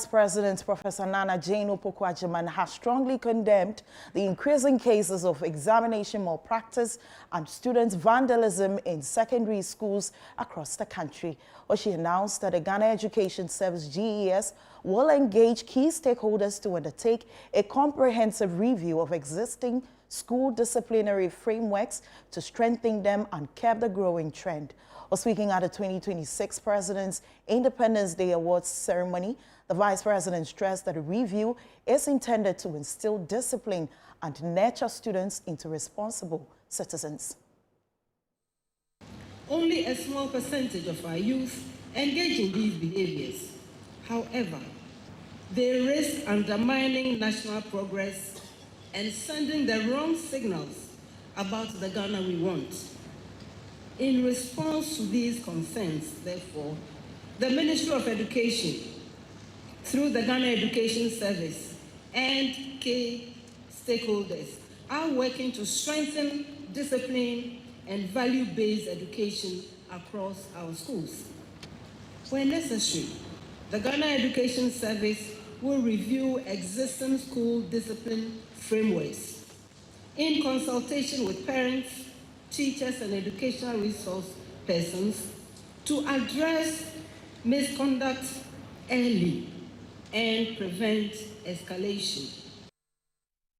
President, Professor Nana Jane Opoku-Agyeman, has strongly condemned the increasing cases of examination malpractice and student vandalism in secondary schools across the country. She announced that the Ghana Education Service (GES) will engage key stakeholders to undertake a comprehensive review of existing school disciplinary frameworks to strengthen them and curb the growing trend. Speaking at the 2026 President's Independence Day Awards ceremony, the Vice President stressed that the review is intended to instill discipline and nurture students into responsible citizens. Only a small percentage of our youth engage in these behaviors. However, they risk undermining national progress and sending the wrong signals about the Ghana we want. In response to these concerns, therefore, the Ministry of Education, through the Ghana Education Service and key stakeholders, are working to strengthen discipline and value-based education across our schools. Where necessary, the Ghana Education Service will review existing school discipline frameworks in consultation with parents, teachers, and educational resource persons to address misconduct early and prevent escalation.